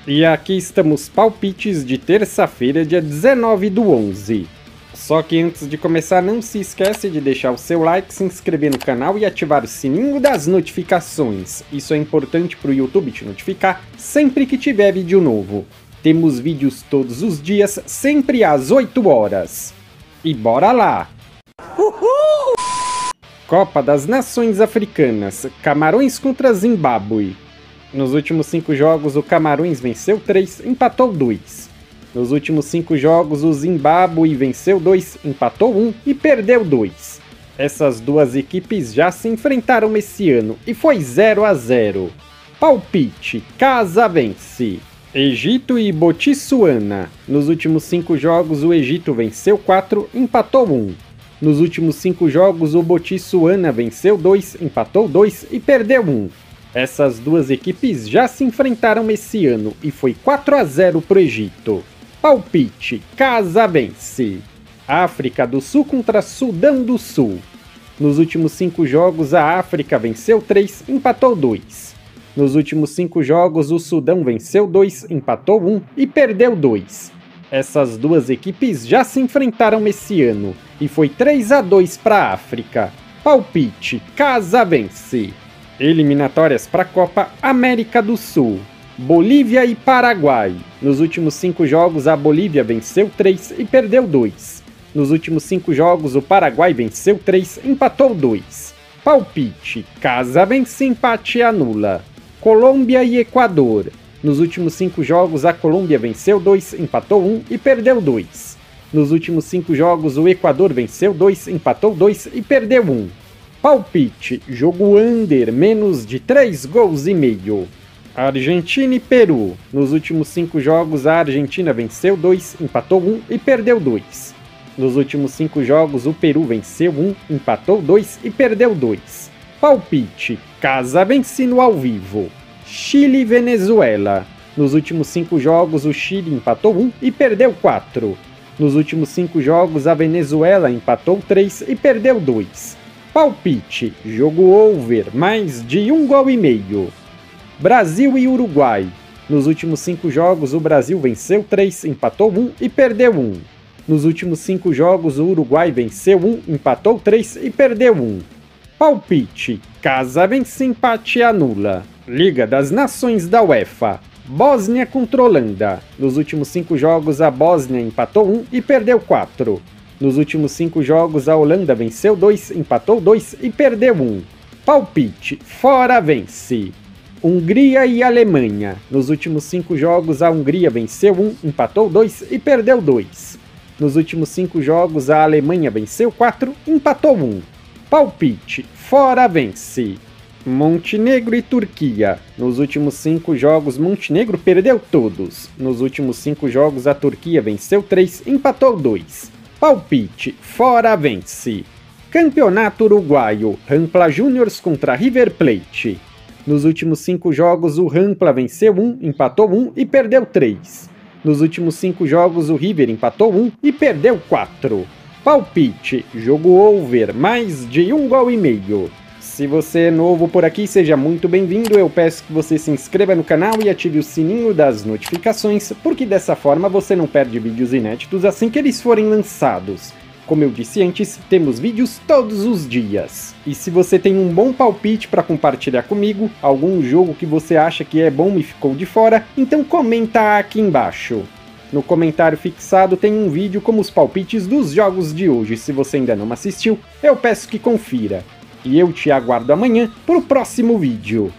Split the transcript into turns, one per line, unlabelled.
E aqui estamos, palpites de terça-feira, dia 19/11. Só que antes de começar, não se esquece de deixar o seu like, se inscrever no canal e ativar o sininho das notificações. Isso é importante para o YouTube te notificar sempre que tiver vídeo novo. Temos vídeos todos os dias, sempre às 8 horas. E bora lá! Uhul! Copa das Nações Africanas, Camarões contra Zimbábue. Nos últimos 5 jogos, o Camarões venceu 3, empatou 2. Nos últimos 5 jogos, o Zimbábue venceu 2, empatou 1 e perdeu 2. Essas duas equipes já se enfrentaram esse ano e foi 0-0. Palpite: Casa vence. Egito e Botsuana. Nos últimos 5 jogos, o Egito venceu 4, empatou 1. Nos últimos 5 jogos, o Botsuana venceu 2, empatou 2 e perdeu 1. Essas duas equipes já se enfrentaram esse ano e foi 4-0 pro Egito. Palpite: Casa vence. África do Sul contra Sudão do Sul. Nos últimos 5 jogos, a África venceu 3, empatou 2. Nos últimos 5 jogos, o Sudão venceu 2, empatou 1 e perdeu 2. Essas duas equipes já se enfrentaram esse ano e foi 3-2 para a África. Palpite: Casa vence. Eliminatórias para a Copa América do Sul. Bolívia e Paraguai. Nos últimos 5 jogos, a Bolívia venceu 3 e perdeu 2. Nos últimos 5 jogos, o Paraguai venceu 3, empatou 2. Palpite: Casa vence, empate e anula. Colômbia e Equador. Nos últimos 5 jogos, a Colômbia venceu 2, empatou 1 e perdeu 2. Nos últimos 5 jogos, o Equador venceu 2, empatou 2 e perdeu 1. Palpite: jogo under, menos de 3 gols e meio. Argentina e Peru. Nos últimos 5 jogos, a Argentina venceu 2, empatou 1 e perdeu 2. Nos últimos 5 jogos, o Peru venceu 1, empatou 2 e perdeu 2. Palpite: Casa vence no ao vivo. Chile e Venezuela. Nos últimos 5 jogos, o Chile empatou 1 e perdeu 4. Nos últimos 5 jogos, a Venezuela empatou 3 e perdeu 2. Palpite: jogo over, mais de 1 gol e meio. Brasil e Uruguai. Nos últimos 5 jogos, o Brasil venceu 3, empatou 1 e perdeu 1. Nos últimos 5 jogos, o Uruguai venceu 1, empatou 3 e perdeu 1. Palpite: Casa vence, empate e anula. Liga das Nações da UEFA. Bósnia contra Holanda. Nos últimos 5 jogos, a Bósnia empatou 1 e perdeu 4. Nos últimos 5 jogos, a Holanda venceu 2, empatou 2 e perdeu 1. Palpite: fora vence. Hungria e Alemanha. Nos últimos 5 jogos, a Hungria venceu 1, empatou 2 e perdeu 2. Nos últimos 5 jogos, a Alemanha venceu 4, empatou 1. Palpite: fora vence. Montenegro e Turquia. Nos últimos 5 jogos, Montenegro perdeu todos. Nos últimos 5 jogos, a Turquia venceu 3, empatou 2. Palpite: fora vence. Campeonato Uruguaio. Rampla Juniors contra River Plate. Nos últimos 5 jogos, o Rampla venceu 1, empatou 1 e perdeu 3. Nos últimos 5 jogos, o River empatou 1 e perdeu 4. Palpite: jogo over, mais de 1 gol e meio. Se você é novo por aqui, seja muito bem-vindo. Eu peço que você se inscreva no canal e ative o sininho das notificações, porque dessa forma você não perde vídeos inéditos assim que eles forem lançados. Como eu disse antes, temos vídeos todos os dias. E se você tem um bom palpite para compartilhar comigo, algum jogo que você acha que é bom e ficou de fora, então comenta aqui embaixo. No comentário fixado tem um vídeo com os palpites dos jogos de hoje. Se você ainda não assistiu, eu peço que confira. E eu te aguardo amanhã para o próximo vídeo.